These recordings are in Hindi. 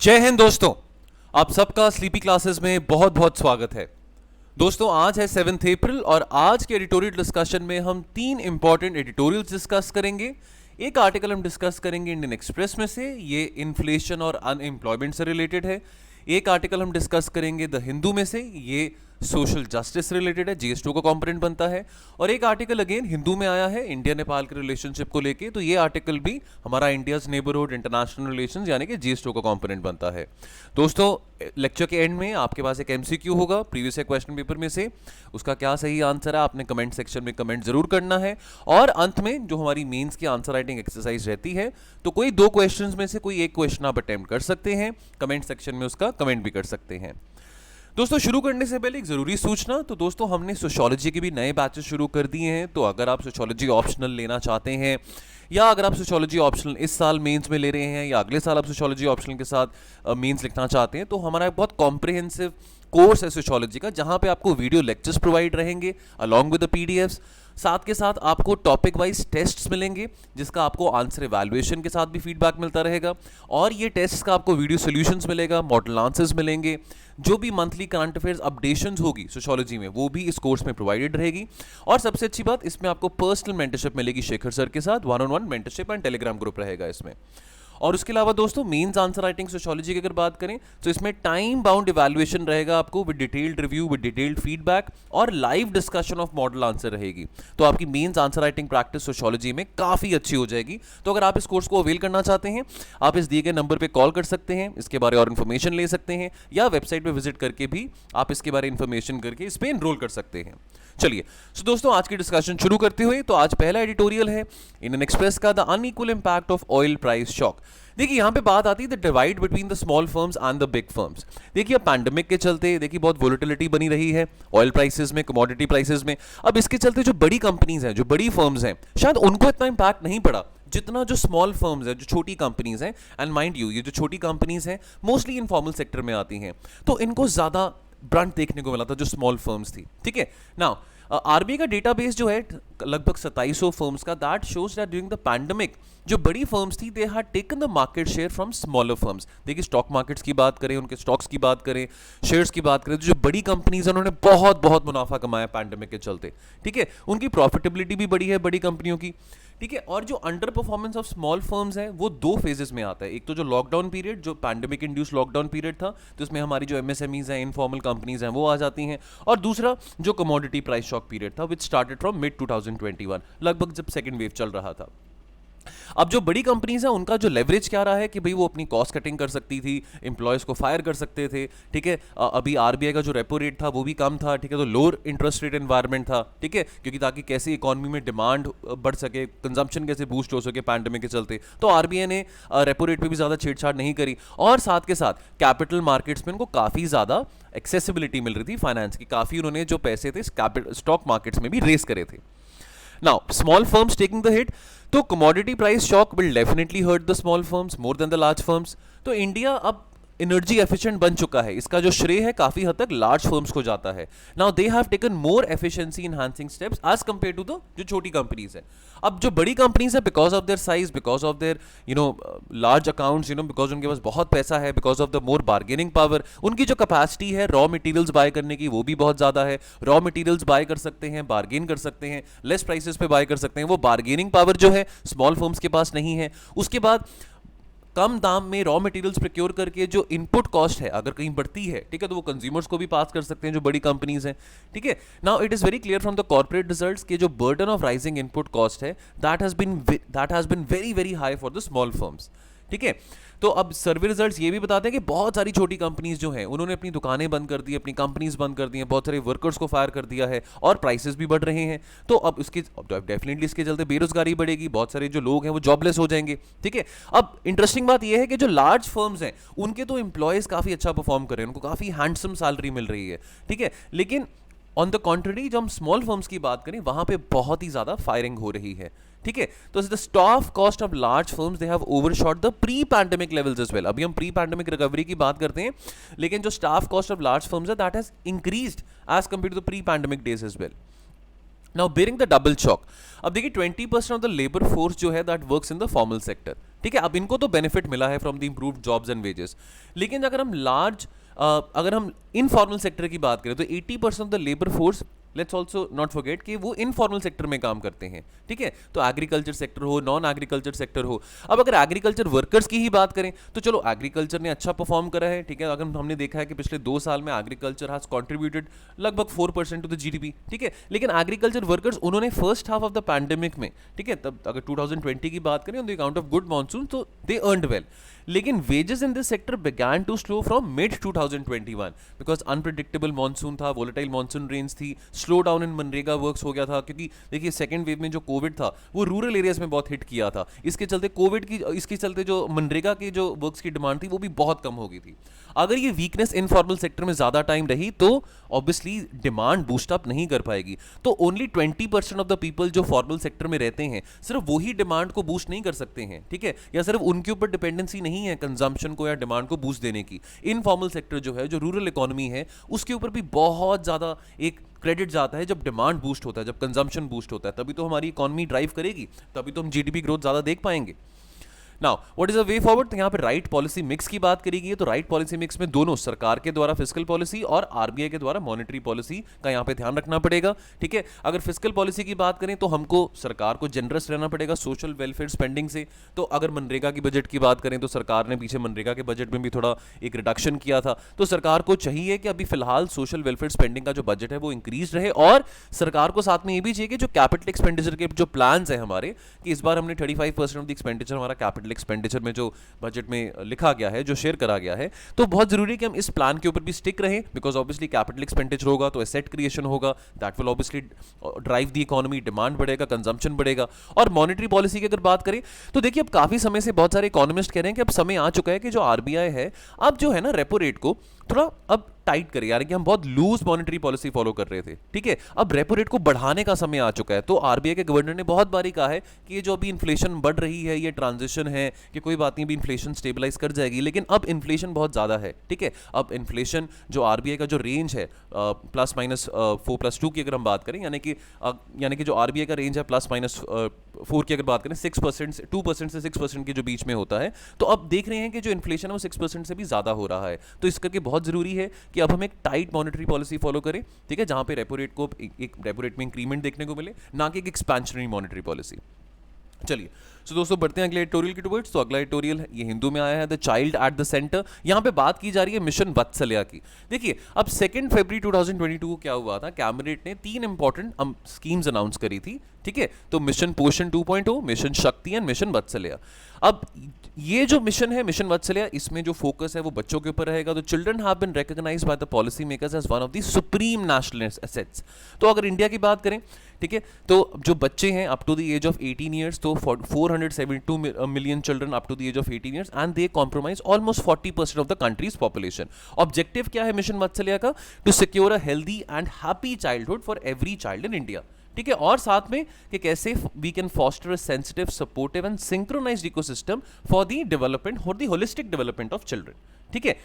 जय हिंद दोस्तों, आप सबका स्लीपी क्लासेस में बहुत बहुत स्वागत है। दोस्तों आज है 7 अप्रैल और आज के एडिटोरियल डिस्कशन में हम 3 इंपॉर्टेंट एडिटोरियल्स डिस्कस करेंगे। एक आर्टिकल हम डिस्कस करेंगे इंडियन एक्सप्रेस में से, ये इन्फ्लेशन और अनएम्प्लॉयमेंट से रिलेटेड है। एक आर्टिकल हम डिस्कस करेंगे द हिंदू में से, ये सोशल जस्टिस से रिलेटेड है, जीएस2 का कंपोनेंट बनता है। और एक आर्टिकल अगेन हिंदू में आया है इंडिया नेपाल के रिलेशनशिप को लेके, तो ये आर्टिकल भी हमारा इंडियाज नेबरहुड इंटरनेशनल रिलेशंस यानी कि जीएस2 का कंपोनेंट बनता है। दोस्तों लेक्चर के एंड में आपके पास एक एमसीक्यू होगा प्रीवियस क्वेश्चन पेपर में से, उसका क्या सही आंसर है आपने कमेंट सेक्शन में कमेंट जरूर करना है। और अंत में जो हमारी मेंस की आंसर राइटिंग एक्सरसाइज रहती है, तो कोई 2 क्वेश्चंस में से कोई एक क्वेश्चन आप अटेम्प्ट कर सकते हैं, कमेंट सेक्शन में उसका कमेंट भी कर सकते हैं। दोस्तों शुरू करने से पहले एक ज़रूरी सूचना, तो दोस्तों हमने सोशियोलॉजी के भी नए बैचेस शुरू कर दिए हैं। तो अगर आप सोशियोलॉजी ऑप्शनल लेना चाहते हैं, या अगर आप सोशियोलॉजी ऑप्शनल इस साल मेंस में ले रहे हैं, या अगले साल आप सोशियोलॉजी ऑप्शनल के साथ मेंस लिखना चाहते हैं, तो हमारा एक बहुत कॉम्प्रिहेंसिव कोर्स है सोशियोलॉजी का, जहाँ पे आपको वीडियो लेक्चर्स प्रोवाइड रहेंगे अलॉन्ग विद द पीडीएफ्स। साथ के साथ आपको टॉपिक वाइज टेस्ट्स मिलेंगे, जिसका आपको आंसर इवैल्यूएशन के साथ भी फीडबैक मिलता रहेगा। और ये टेस्ट्स का आपको वीडियो सॉल्यूशंस मिलेगा, मॉडल आंसर्स मिलेंगे। जो भी मंथली करंट अफेयर्स अपडेशंस होगी सोशियोलॉजी में, वो भी इस कोर्स में प्रोवाइडेड रहेगी। और सबसे अच्छी बात, इसमें आपको पर्सनल मेंटरशिप मिलेगी शेखर सर के साथ, 1-on-1 mentorship and Telegram group रहेगा इसमें। और उसके अलावा दोस्तों मेंस आंसर राइटिंग सोशियोलॉजी की अगर बात करें, तो इसमें टाइम बाउंड इवैल्यूएशन रहेगा आपको, with detailed review, with detailed feedback और live discussion of model answer रहेगी। तो आपकी mains answer writing practice sociology में काफ़ी अच्छी हो जाएगी। तो अगर आप इस कोर्स को अवेल करना चाहते हैं, आप इस दिए गए नंबर पर कॉल कर सकते हैं, इसके बारे और इन्फॉर्मेशन ले सकते हैं, या वेबसाइट पर विजिट करके भी आप इसके बारे इन्फॉर्मेशन करके इस पर एनरोल कर सकते हैं। चलिए दोस्तों आज की डिस्कशन शुरू करते हुए, तो आज पहला एडिटोरियल है इंडियन एक्सप्रेस का, the unequal impact of oil price shock. देखिए यहाँ पे बात आती है the divide between the small firms and the big firms. देखिए पैंडेमिक के चलते देखिए बहुत वोलेटिलिटी बनी रही है ऑयल प्राइसेस में, कमोडिटी प्राइसेस में। अब इसके चलते जो बड़ी कंपनीज हैं, जो बड़ी फर्म्स हैं, शायद उनको इतना इंपैक्ट नहीं पड़ा जितना जो स्मॉल फर्म्स हैं, जो छोटी कंपनीज हैं। एंड माइंड यू, ये जो छोटी कंपनीज हैं मोस्टली इनफॉर्मल सेक्टर में आती हैं, तो इनको ज्यादा ब्रंट देखने को मिला था जो स्मॉल फर्म्स थी। ठीक है, नाउ आरबीआई का डेटाबेस जो है लगभग 2700 फर्म्स का, that shows that during the pandemic जो बड़ी फर्म्स थी they had taken the market share from smaller firms. देखिए स्टॉक मार्केट्स की बात करें, उनके स्टॉक्स की बात करें, शेयर्स की बात करें, तो जो बड़ी कंपनीज हैं उन्होंने बहुत बहुत मुनाफा कमाया पैंडेमिक के चलते। ठीक है, उनकी प्रॉफिटेबिलिटी भी बड़ी है बड़ी कंपनियों की। ठीक है, और जो under performance of small firms है वो 2 फेजेस में आता है। एक तो जो लॉकडाउन पीरियड, जो पैंडेमिक इंड्यूस लॉकडाउन पीरियड था, तो इसमें हमारी जो एमएसएमईज हैं, इनफॉर्मल कंपनीज हैं, वो आ जाती हैं। और दूसरा जो कमोडिटी प्राइस शॉक पीरियड था, विच स्टार्टेड फ्रॉम मिड 2021, लगभग जब सेकेंड वेव चल रहा था। अब जो बड़ी कंपनीज हैं उनका जो लेवरेज क्या रहा है कि भाई वो अपनी कॉस्ट कटिंग कर सकती थी, एम्प्लॉयज को फायर कर सकते थे। ठीक है, अभी आरबीआई का जो रेपो रेट था वो भी कम था। ठीक है, तो लोअर इंटरेस्ट रेट एनवायरनमेंट था। ठीक है, क्योंकि ताकि कैसे इकोनॉमी में डिमांड बढ़ सके, कंजम्पशन कैसे बूस्ट हो सके पैंडेमिक के चलते, तो आरबीआई ने रेपो रेट पे भी ज़्यादा छेड़छाड़ नहीं करी। और साथ के साथ कैपिटल मार्केट्स में उनको काफ़ी ज़्यादा एक्सेसिबिलिटी मिल रही थी फाइनेंस की, काफ़ी उन्होंने जो पैसे थे स्टॉक मार्केट्स में भी रेस करे थे। Now, small firms taking the hit, तो commodity price shock will definitely hurt the small firms more than the large firms। तो इंडिया अब एनर्जी एफिशिएंट बन चुका है, इसका जो श्रेय है काफी हद तक लार्ज फर्म्स को जाता है। Now they have taken more efficiency enhancing steps as compare to the जो छोटी कंपनीज है। अब जो बड़ी कंपनीज है, because of their size, because of their large accounts, because उनके पास बहुत पैसा है, because of the more bargaining power, उनकी जो कैपेसिटी है रॉ मटेरियल्स बाय करने की वो भी बहुत ज्यादा है। रॉ मटेरियल्स बाय कर सकते हैं, बार्गेन कर सकते हैं, लेस प्राइसेस पे बाय कर सकते हैं। वो बार्गेनिंग पावर जो है स्मॉल फर्म्स के पास नहीं है। उसके बाद कम दाम में रॉ मटेरियल्स प्रोक्योर करके जो इनपुट कॉस्ट है अगर कहीं बढ़ती है, ठीक है, तो वो कंज्यूमर्स को भी पास कर सकते हैं जो बड़ी कंपनीज हैं। ठीक है, now it is very clear from the corporate results के जो burden of rising input cost है that has been very very high for the small firms. ठीक है, तो अब सर्वे रिजल्ट्स ये भी बताते हैं कि बहुत सारी छोटी कंपनीज जो हैं उन्होंने अपनी दुकानें बंद कर दी, अपनी कंपनीज बंद कर दी हैं, बहुत सारे वर्कर्स को फायर कर दिया है और प्राइसेस भी बढ़ रहे हैं। तो अब डेफिनेटली इसके चलते बेरोजगारी बढ़ेगी, बहुत सारे जो लोग हैं वो जॉबलेस हो जाएंगे। ठीक है, अब इंटरेस्टिंग बात यह है कि जो लार्ज फर्म्स हैं उनके तो एम्प्लॉयज काफी अच्छा परफॉर्म कर रहे हैं, उनको काफी हैंडसम सैलरी मिल रही है। ठीक है, लेकिन ऑन द कॉन्ट्ररी जब हम स्मॉल फर्म्स की बात करें वहां पे बहुत ही ज्यादा फायरिंग हो रही है। ठीक है, तो the staff cost of large firms they have overshot the pre pandemic levels as well. अभी हम प्री पैंडेमिक रिकवरी की बात करते हैं, लेकिन जो staff cost of large firms है that has increased as compare to the pre pandemic days as well. Now bearing the double shock, अब देखिए 20% ऑफ द लेबर फोर्स जो है that works in the formal sector. ठीक है, अब इनको तो बेनिफिट मिला है from the improved jobs and wages, लेकिन अगर हम अगर हम इनफॉर्मल सेक्टर की बात करें तो 80% of the labour force, let's also not forget कि वो इनफॉर्मल सेक्टर में काम करते हैं, ठीक है। तो एग्रीकल्चर सेक्टर हो, नॉन एग्रीकल्चर सेक्टर हो। अब अगर एग्रीकल्चर वर्कर्स की ही बात करें तो चलो एग्रीकल्चर ने अच्छा परफॉर्म करा है, ठीक है। अगर हमने देखा है कि पिछले 2 साल में एग्रीकल्चर हैज कंट्रीब्यूटेड लगभग 4% टू द जीडीपी, ठीक है। लेकिन एग्रीकल्चर वर्कर्स उन्होंने first half of the pandemic में, ठीक है, तब अगर 2020 की बात करें on the account of good monsoon, तो दे अर्नड वेल। लेकिन wages in this sector began to slow from mid 2021 because unpredictable monsoon था, वोलेटाइल मॉनसून रेंज थी, स्लो डाउन इन मनरेगा वर्क्स हो गया था, क्योंकि देखिए सेकंड वेव में जो कोविड था वो रूरल एरियाज में बहुत हिट किया था। इसके चलते इसके चलते जो मनरेगा की जो वर्क्स की डिमांड थी वो भी बहुत कम हो गई थी। अगर ये वीकनेस इनफॉर्मल सेक्टर में ज्यादा टाइम रही तो ऑब्वियसली डिमांड बूस्ट अप नहीं कर पाएगी। तो ओनली 20% ऑफ द पीपल जो फॉर्मल सेक्टर में रहते हैं सिर्फ वही डिमांड को बूस्ट नहीं कर सकते हैं, ठीक है, या सिर्फ उनके ऊपर डिपेंडेंसी नहीं है कंजम्पशन को या डिमांड को बूस्ट देने की। इनफॉर्मल सेक्टर जो है, जो रूरल इकोनॉमी है, उसके ऊपर भी बहुत ज्यादा एक क्रेडिट जाता है। जब डिमांड बूस्ट होता है, जब कंजम्पशन बूस्ट होता है, तभी तो हमारी इकोनॉमी ड्राइव करेगी, तभी तो हम जीडीपी ग्रोथ ज्यादा देख पाएंगे। Now what is the way forward? तो यहाँ पे राइट पॉलिसी मिक्स की बात करी गई है। तो राइट पॉलिसी मिक्स में दोनों सरकार के द्वारा फिस्कल पॉलिसी और आरबीआई के द्वारा मॉनेटरी पॉलिसी का यहाँ पे ध्यान रखना पड़ेगा, ठीक है। अगर फिस्कल पॉलिसी की बात करें तो हमको सरकार को जनरस रहना पड़ेगा सोशल वेलफेयर स्पेंडिंग से। तो अगर मनरेगा की बजट की बात करें तो सरकार ने पीछे मनरेगा के बजट में भी थोड़ा एक रिडक्शन किया था। तो सरकार को चाहिए कि अभी फिलहाल सोशल वेलफेयर स्पेंडिंग का जो बजट है वो इंक्रीज रहे, और सरकार को साथ में ये भी चाहिए कि जो कैपिटल एक्सपेंडिचर के जो प्लान्स है हमारे, कि इस बार हमने 35% ऑफ द एक्सपेंडिचर हमारा कैपिटल एक्सपेंडिचर में जो बजट में लिखा गया है, जो शेयर करा गया है, तो बहुत जरूरी है कि हम इस प्लान के ऊपर भी स्टिक रहें, बिकॉज ऑब्वियसली कैपिटल एक्सपेंडिचर होगा तो एसेट क्रिएशन होगा, that will obviously drive the economy, demand बढ़ेगा, कंजम्पशन बढ़ेगा। और मॉनेटरी पॉलिसी की अगर बात करें तो देखिए अब काफी समय से बहुत सारे इकोनॉमिस्ट कह रहे हैं कि अब समय आ चुका है कि जो आरबीआई है अब जो है ना रेपो रेट को थोड़ा अब टाइट करे, यानी कि हम बहुत लूज मॉनेटरी पॉलिसी फॉलो कर रहे थे, ठीक है। अब रेपो रेट को बढ़ाने का समय आ चुका है। तो आरबीआई के गवर्नर ने बहुत बारी कहा है कि ये जो अभी इन्फ्लेशन बढ़ रही है, ये ट्रांजिशन है, कि कोई बात नहीं, अभी इन्फ्लेशन स्टेबलाइज कर जाएगी, लेकिन अब इन्फ्लेशन बहुत ज्यादा है, ठीक है। अब इन्फ्लेशन जो आरबीआई का जो रेंज है +-4+2 की अगर हम बात करें, यानी कि जो आरबीआई का रेंज है +-4 की अगर बात करें 6% 2% से 6% के जो बीच में होता है, तो अब देख रहे हैं कि जो इन्फ्लेशन है वो 6% से भी ज्यादा हो रहा है। तो इस करके बहुत जरूरी है कि अब हम एक टाइट मॉनेटरी पॉलिसी फॉलो करें, ठीक है, जहां पे रेपो रेट को एक रेपो रेट में इंक्रीमेंट देखने को मिले, ना कि एक एक्सपेंशनरी मॉनेटरी पॉलिसी। चलिए सो दोस्तों बढ़ते हैं अगले एडिटोरियल की टुवर्ड्स। तो अगला एडिटोरियल ये हिंदू में आया है, the child at the centre. यहाँ पे बात की जा रही है मिशन वत्सल्या की। देखिए अब 2 फरवरी 2022 को क्या हुआ था, कैबिनेट ने 3 इंपॉर्टेंट स्कीम्स अनाउंस करी थी, ठीक है। तो मिशन पोषण 2.0, मिशन शक्ति एंड मिशन वत्सल्या। अब ये जो मिशन है, मिशन वत्सल्या, इसमें जो फोकस है वो बच्चों के ऊपर रहेगा। तो children have been recognized by the policy makers as one of the supreme national assets. तो अगर इंडिया की बात करें, ठीक है, तो जो बच्चे हैं up to the age of 18 years, तो 472 million children up to the age of 18 years, and they compromise almost 40% of the country's population. Objective क्या है मिशन वत्सल्या का? To secure a healthy and happy childhood for every child in India, ठीक है। और साथ में कि कैसे we can foster a sensitive, supportive and synchronized ecosystem for the development, for the holistic development of children, ठीक है।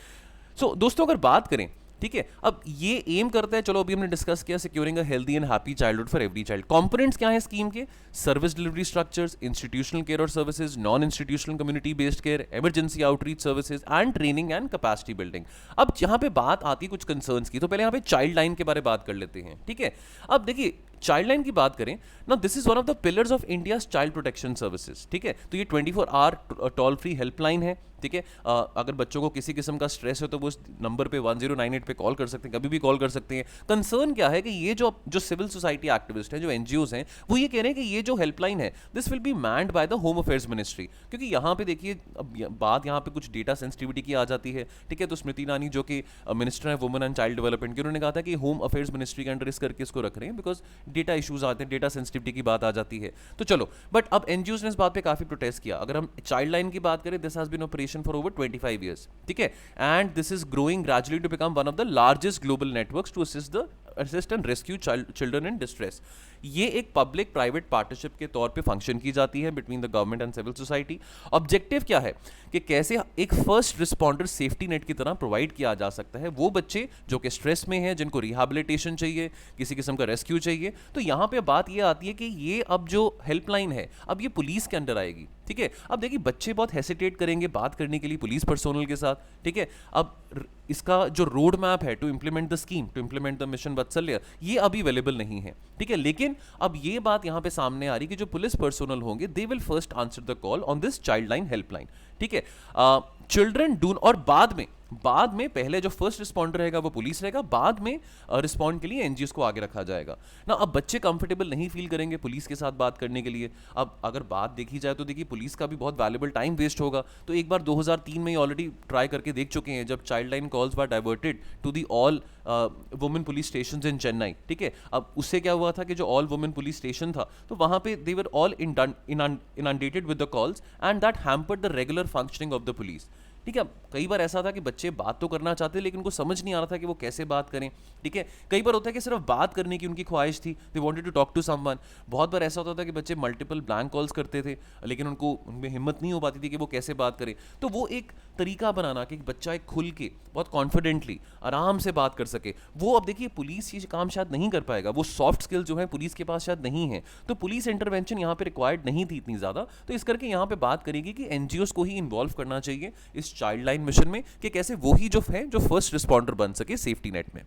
सो दोस्तों अगर बात करें, ठीक है, अब ये एम करता है, चलो अभी हमने डिस्कस किया securing a healthy and happy childhood for every child. Components क्या है स्कीम के? Service delivery structures, institutional care और services, non institutional community based care, emergency outreach services and training and capacity building. अब यहाँ पे बात आती है कुछ कंसर्न्स की, तो पहले यहाँ पे चाइल्ड लाइन के बारे में बात कर लेते हैं, ठीक है। अब देखिए चाइल्ड लाइन की बात करें ना, this is one of the pillars of India's child protection services, ठीक है। तो ये 24 आवर टोल फ्री हेल्पलाइन है, ठीक है। अगर बच्चों को किसी किस्म का स्ट्रेस है तो वो उस नंबर पे 1098 पे कॉल कर सकते हैं, कभी भी कॉल कर सकते हैं। कंसर्न क्या है कि ये जो सिविल सोसाइटी एक्टिविस्ट हैं, जो एनजीओज हैं, वो ये कह रहे हैं कि ये जो हेल्पलाइन है this will be manned by the home affairs ministry, क्योंकि यहाँ पे देखिए अब बात यहाँ पे कुछ डेटा सेंसिटिविटी की आ जाती है, ठीक है। तो स्मृति ईरानी जो कि मिनिस्टर है वुमेन एंड चाइल्ड डेवलपमेंट की, उन्होंने कहा था कि होम अफेयर्स मिनिस्ट्री के अंडर इस करके इसको रख रहे हैं, बिकॉज डेटा इशूज आते हैं, डेटा सेंसिटिविटी की बात आ जाती है। तो चलो, बट अब एनजीओज ने इस बात पे काफी प्रोटेस्ट किया। अगर हम चाइल्ड लाइन की बात करें, this has been operation for over 25 years, ठीक है, and this is growing gradually to become one of the largest global networks to assist and rescue children in distress. ये एक पब्लिक प्राइवेट पार्टनरशिप के तौर पे फंक्शन की जाती है between the government and civil society. Objective क्या है कि कैसे एक फर्स्ट रिस्पॉन्डर सेफ्टी नेट की तरह प्रोवाइड किया जा सकता है वो बच्चे जो कि स्ट्रेस में हैं, जिनको रिहैबिलिटेशन चाहिए, किसी किस्म का रेस्क्यू चाहिए। तो यहाँ पे बात ये आती है कि ये अब जो हेल्पलाइन है अब ये पुलिस के अंडर आएगी, ठीक है। अब देखिए बच्चे बहुत हेसिटेट करेंगे बात करने के लिए पुलिस पर्सोनल के साथ, ठीक है। अब इसका जो रोड मैप है to implement the scheme, to implement the mission Vatsalya, ये अभी अवेलेबल नहीं है, ठीक है। लेकिन अब ये बात यहां पे सामने आ रही कि जो पुलिस पर्सोनल होंगे they will first answer the call on this child line helpline, ठीक है। चिल्ड्रन डू, और बाद में पहले जो फर्स्ट रिस्पॉन्डर रहेगा वो पुलिस रहेगा, बाद में रिस्पॉन्ड के लिए एनजीओस को आगे रखा जाएगा ना। अब बच्चे कंफर्टेबल नहीं फील करेंगे पुलिस के साथ बात करने के लिए। अब अगर बात देखी जाए तो देखिए पुलिस का भी बहुत वैल्यूबल टाइम वेस्ट होगा। तो एक बार 2003 में ऑलरेडी ट्राई करके देख चुके हैं जब child line calls were diverted to the all women police stations in Chennai, ठीक है। अब उससे क्या हुआ था कि जो ऑल वुमेन पुलिस स्टेशन था तो वहां पे they were all inundated with the calls and that hampered the regular functioning of the police, ठीक है। कई बार ऐसा था कि बच्चे बात तो करना चाहते लेकिन उनको समझ नहीं आ रहा था कि वो कैसे बात करें, ठीक है। कई बार होता है कि सिर्फ बात करने की उनकी ख्वाहिश थी, they wanted to talk to someone. बहुत बार ऐसा होता था कि बच्चे मल्टीपल ब्लैंक कॉल्स करते थे लेकिन उनमें हिम्मत नहीं हो पाती थी कि वो कैसे बात करें। तो वो एक तरीका बनाना कि बच्चा एक खुल के बहुत कॉन्फिडेंटली आराम से बात कर सके, वो अब देखिए पुलिस ये काम शायद नहीं कर पाएगा, वो सॉफ्ट स्किल जो है पुलिस के पास शायद नहीं है। तो पुलिस इंटरवेंशन यहाँ पे रिक्वायर्ड नहीं थी इतनी ज़्यादा। तो इस करके यहाँ पे बात करेगी कि एनजीओस को ही इन्वॉल्व करना चाहिए इस चाइल्ड लाइन मिशन में कि कैसे वो ही जो है जो फर्स्ट रिस्पॉन्डर बन सके सेफ्टी नेट में।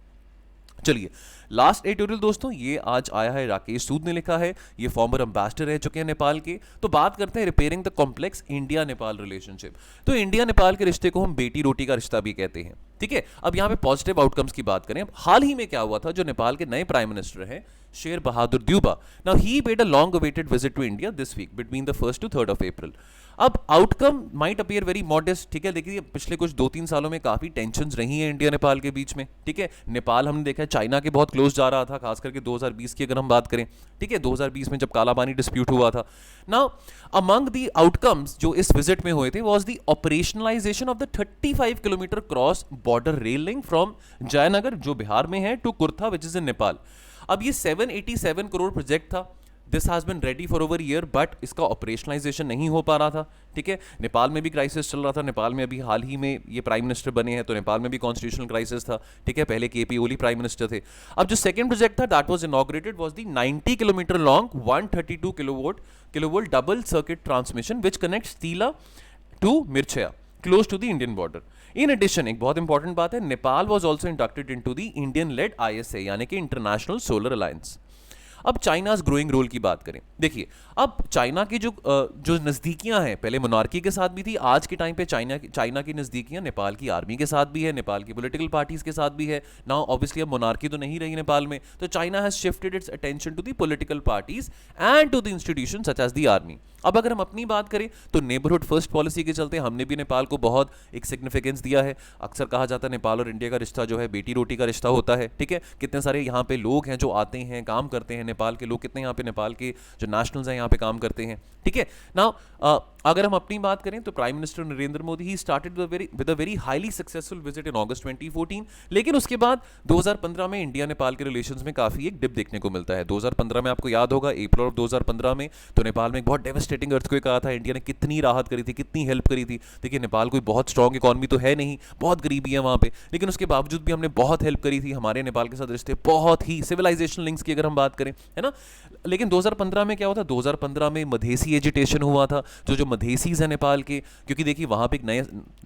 चलिए लास्ट एडिटोरियल दोस्तों ये आज आया है, राकेश सूद ने लिखा है, ये फॉर्मर एम्बेसडर रह चुके हैं नेपाल के। तो बात करते हैं repairing the complex India Nepal relationship. तो इंडिया नेपाल के रिश्ते को हम बेटी रोटी का रिश्ता भी कहते हैं, ठीक है। अब यहाँ पे पॉजिटिव आउटकम्स की बात करें, हाल ही में क्या हुआ था, जो नेपाल के नए प्राइम मिनिस्टर हैं Sher Bahadur Deuba, now he paid a long awaited visit to India this week between the 1st to 3rd of April। अब outcome might appear very modest, ठीक है। देखिए पिछले कुछ 2-3 सालों में काफी टेंशन्स रही हैं इंडिया नेपाल के बीच में, ठीक है। नेपाल हमने देखा है चाइना के बहुत क्लोज जा रहा था, खास करके 2020 की अगर हम बात करें, ठीक है। 2020 में जब काला पानी डिस्प्यूट हुआ था। नाउ अमंग द आउटकम्स जो इस विजिट में हुए थे was the operationalization of the 35 kilometre cross border rail link from Jaynagar जो बिहार में है to Kurtha which is in Nepal. अब ये 787 करोड़ प्रोजेक्ट था, this has been ready for over year, but इसका ऑपरेशनलाइजेशन नहीं हो पा रहा था, ठीक है। नेपाल में भी क्राइसिस चल रहा था, नेपाल में अभी हाल ही में ये प्राइम मिनिस्टर बने हैं तो नेपाल में भी कॉन्स्टिट्यूशनल क्राइसिस था, ठीक है। पहले केपी ओली प्राइम मिनिस्टर थे। अब जो सेकंड प्रोजेक्ट था that was inaugurated was the 90 kilometre long 132 kilovolt double circuit transmission which connects Tila to Mirchaiya close to the Indian border. In addition एक बहुत इंपॉर्टेंट बात है, Nepal was also inducted into the Indian led ISA यानी कि इंटरनेशनल सोलर अलायंस। अब चाइनाज ग्रोइंग रोल की बात करें, देखिए अब चाइना की जो नज़दीकियां हैं, पहले मोनार्की के साथ भी थी, आज के टाइम पे चाइना की नज़दीकियां नेपाल की आर्मी के साथ भी है, नेपाल की पॉलिटिकल पार्टीज के साथ भी है। नाउ ऑब्वियसली अब मोनार्की तो नहीं रही नेपाल में, तो China has shifted its attention to the political parties and to the institution such as the army. अब अगर हम अपनी बात करें तो नेबरहुड फर्स्ट पॉलिसी के चलते हमने भी नेपाल को बहुत एक सिग्निफिकेंस दिया है। अक्सर कहा जाता है नेपाल और इंडिया का रिश्ता जो है बेटी रोटी का रिश्ता होता है, ठीक है। कितने सारे यहाँ पे लोग हैं जो आते हैं काम करते हैं, नेपाल के लोग कितने यहाँ पे नेपाल के जो नेशनल्स हैं यहाँ पे काम करते हैं, ठीक है। नाउ अगर हम अपनी बात करें तो prime minister Narendra Modi he started with a very highly successful visit in August 2014, लेकिन उसके बाद 2015 में इंडिया नेपाल के रिलेशंस में काफी एक डिप देखने को मिलता है। 2015 में आपको याद होगा अप्रैल ऑफ 2015 में तो नेपाल में एक बहुत डेवास्टेटिंग अर्थक्वेक आया था, इंडिया ने कितनी राहत करी थी, कितनी हेल्प करी थी। देखिए नेपाल कोई बहुत स्ट्रॉन्ग इकॉनमी तो है नहीं, बहुत गरीबी है वहाँ पे, लेकिन उसके बावजूद भी हमने बहुत हेल्प करी थी। हमारे नेपाल के साथ रिश्ते बहुत ही सिविलाइजेशन लिंक्स की अगर हम बात करें, है ना। लेकिन 2015 में क्या हुआ था, 2015 में मधेसी एजिटेशन हुआ था, जो मधेसीज है नेपाल के, क्योंकि देखिए वहां पे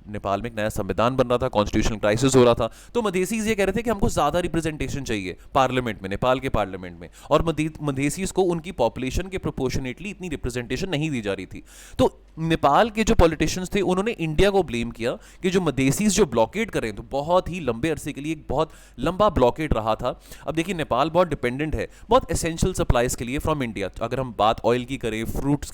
नेपाल में एक नया संविधान बन रहा था, कॉन्स्टिट्यूशनल क्राइसिस हो रहा था, तो मधेसीज ये कह रहे थे कि हमको ज्यादा रिप्रेजेंटेशन चाहिए पार्लियामेंट में, नेपाल के पार्लियामेंट में, और मधेसीज को उनकी पॉपुलेशन के प्रोपोर्शनेटली इतनी रिप्रेजेंटेशन नहीं दी जा रही थी। तो नेपाल के जो पॉलिटिशियंस थे उन्होंने इंडिया को ब्लेम किया कि जो मधेसीज जो ब्लॉकेड कर रहे हैं, तो बहुत ही लंबे अरसे के लिए एक बहुत लंबा ब्लॉकेड रहा था। अब देखिए नेपाल बहुत डिपेंडेंट है बहुत एसेंशियल सप्लाईज के लिए फ्रॉम इंडिया। अगर हम बात ऑयल की करें, फ्रूट्स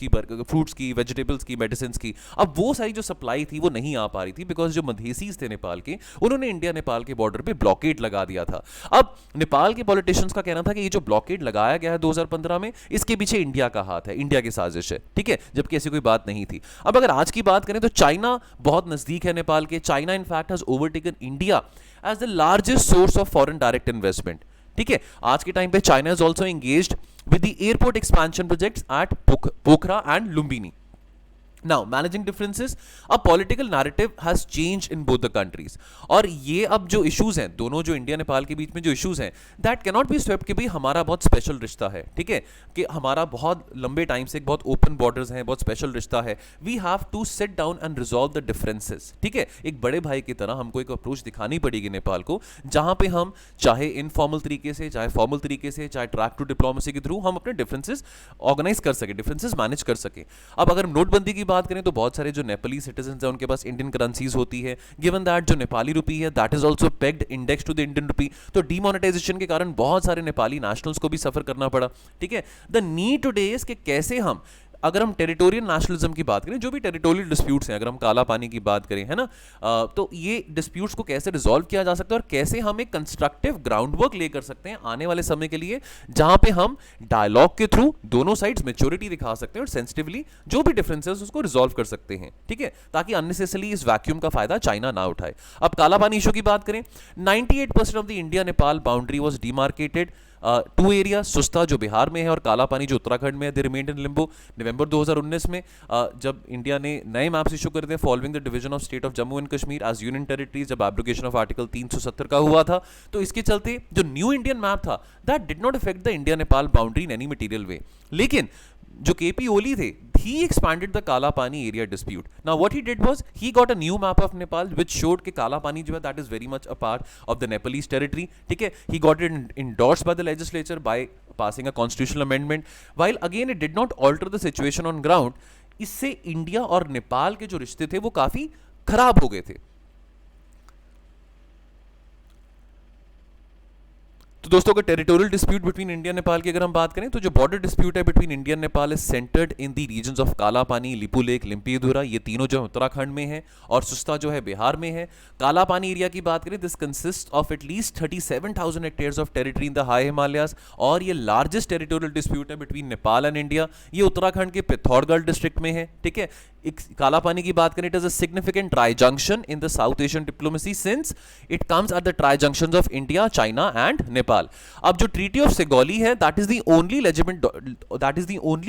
की, वेजिटेबल्स की, मेडिसिन की, अब वो सारी जो सप्लाई थी वो नहीं आ पा रही थी बिकॉज जो मधेसीज थे नेपाल के, उन्होंने इंडिया नेपाल के बॉर्डर पे ब्लॉकेड लगा दिया था। अब नेपाल के पॉलिटिशियंस का कहना था कि ये जो ब्लॉकेड लगाया गया है 2015 में, इसके पीछे इंडिया का हाथ है, इंडिया की साजिश है, ठीक है, जबकि ऐसी कोई बात नहीं थी। अब अगर आज की बात करें तो चाइना बहुत नजदीक है नेपाल के। China in fact has overtaken India as the largest source of foreign direct investment, ठीक है, आज के टाइम पे China is also engaged with the airport expansion projects at Pokhara and Lumbini. Now, managing differences, a political narrative has changed in both the countries. और ये अब जो इश्यूज हैं, दोनों जो इंडिया नेपाल के बीच में जो इश्यूज हैं, दैट कैनॉट बी स्वेप्ट कि भाई हमारा बहुत स्पेशल रिश्ता है, ठीक है, कि हमारा बहुत लंबे टाइम से एक बहुत ओपन बॉर्डर्स हैं, बहुत स्पेशल रिश्ता है. We have to sit down and resolve the differences. ठीक है, एक बड़े भाई की तरह हमको एक अप्रोच दिखानी पड़ेगी नेपाल को, जहां पे हम चाहे इनफॉर्मल तरीके से, चाहे फॉर्मल तरीके से, चाहे ट्रैक टू डिप्लोमेसी के थ्रू हम अपने डिफरेंसेस ऑर्गेनाइज कर सके, डिफरेंसेस मैनेज कर सके. अब अगर नोटबंदी की बात करें तो बहुत सारे जो नेपाली सिटीजंस हैं उनके पास इंडियन करेंसीज होती है. गिवन दैट जो नेपाली रुपी है that is also pegged index to the Indian rupee, तो डीमोनेटाइजेशन के कारण बहुत सारे नेपाली नेशनल्स को भी सफर करना पड़ा. ठीक है, द नीड टुडे इज कि कैसे हम, अगर हम टेरिटोरियल नेशनलिज्म की बात करें, जो भी टेरिटोरियल डिस्प्यूट्स हैं, अगर हम काला पानी की बात करें, है ना, तो ये डिस्प्यूट्स को कैसे रिजॉल्व किया जा सकता है और कैसे हम एक कंस्ट्रक्टिव ग्राउंड वर्क ले कर सकते हैं आने वाले समय के लिए, जहां पे हम डायलॉग के थ्रू दोनों साइड्स मैच्योरिटी दिखा सकते हैं और सेंसिटिवली जो भी डिफरेंसेस उसको रिजॉल्व कर सकते हैं. ठीक है, ताकि अननेसेसरली इस वैक्यूम का फायदा चाइना ना उठाए. अब काला पानी इशू की बात करें, 98% of the India Nepal boundary was demarcated two area, Susta जो बिहार में है और काला पानी जो उत्तराखंड में है, दे रिमेन्ड इन लिम्बो. नवंबर 2019 में जब इंडिया ने नए मैप्स इशू कर दिए following the division of state of Jammu and Kashmir as union territories, जब एब्रोगेशन ऑफ आर्टिकल 370 का हुआ था, तो इसके चलते जो न्यू इंडियन मैप था that did not affect the India Nepal boundary in any material way. लेकिन जो केपी ओली थे, he expanded the Kala Pani area dispute. Now what he did was he got a new map of Nepal which showed कि काला पानी जो है that is very much a part of the Nepalese territory. ठीक है, he got it endorsed by the legislature by passing a constitutional amendment. While again it did not alter the situation on ground. इससे इंडिया और नेपाल के जो रिश्ते थे वो काफी खराब हो गए थे. तो दोस्तों, अगर territorial dispute between India Nepal की अगर हम बात करें, तो जो बॉर्डर डिस्प्यूट है between India Nepal is centred in the regions of Kala Pani, Lipu lake, लिम्पियधुरा, ये तीनों जो है उत्तराखंड में है और सुस्ता जो है बिहार में है. काला पानी एरिया की बात करें, this consist of at least 37,000 hectares of territory in the high Himalayas, और ये लार्जेस्ट टेरिटोरियल डिस्प्यूट है बिटवीन नेपाल एंड इंडिया. ये उत्तराखंड के पिथौरागढ़ डिस्ट्रिक्ट में है. ठीक है, काला पानी की बात करें, it is a significant tri junction in the South Asian diplomacy since it comes at the tri junctions of India, China and Nepal. अब जो ट्रीटी ऑफ सेगोली है that is the only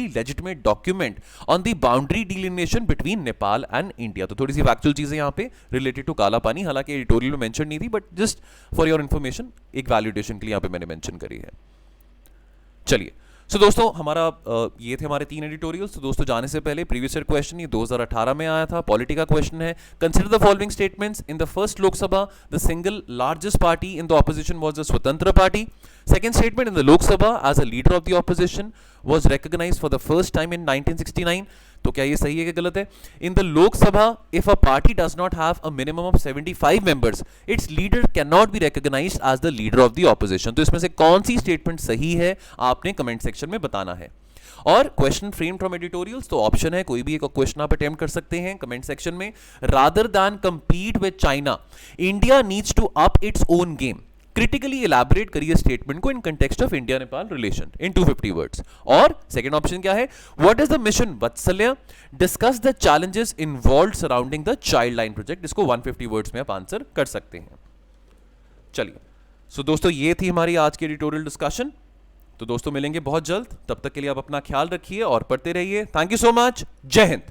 legitimate document on the boundary delimitation between Nepal and India. तो थोड़ी सी फैक्चुअल चीजें यहां पे रिलेटेड टू काला पानी, हालांकि एडिटोरियल में मेंशन नहीं थी, but just for your information एक वैलिडेशन के लिए यहां पे मैंने मेंशन करी है. चलिए, सो दोस्तों, हमारा ये थे हमारे 3 एडिटोरियल्स. तो दोस्तों, जाने से पहले प्रीवियस ईयर क्वेश्चन ये 2018 में आया था, पॉलिटी का क्वेश्चन है. Consider the following statements. In the first Lok Sabha the single largest party in the opposition was the Swatantra party. Second statement, in the Lok Sabha as a leader of the opposition was recognised for the first time in 1969. तो क्या ये सही है कि गलत है? In the Lok Sabha if a party does not have a minimum of 75 members, its leader can not be recognised as the leader of the opposition. तो इसमें से कौन सी स्टेटमेंट सही है आपने कमेंट सेक्शन में बताना है. और क्वेश्चन फ्रेम फ्रॉम एडिटोरियल्स, तो ऑप्शन है कोई भी एक क्वेश्चन आप अटेम्प्ट कर सकते हैं कमेंट सेक्शन में. Rather than compete with China, India needs to up its own game. Critically elaborate करिए स्टेटमेंट को in context of India Nepal relation in 250 words. और सेकंड ऑप्शन क्या है? What is the mission Vatsalya, discuss the challenges involved surrounding the child line project. इसको 150 वर्ड्स में आप आंसर कर सकते हैं. चलिए, सो दोस्तों, ये थी हमारी आज की एडिटोरियल डिस्कशन. तो दोस्तों, मिलेंगे बहुत जल्द. तब तक के लिए आप अपना ख्याल रखिए और पढ़ते रहिए. Thank you so much. जय हिंद.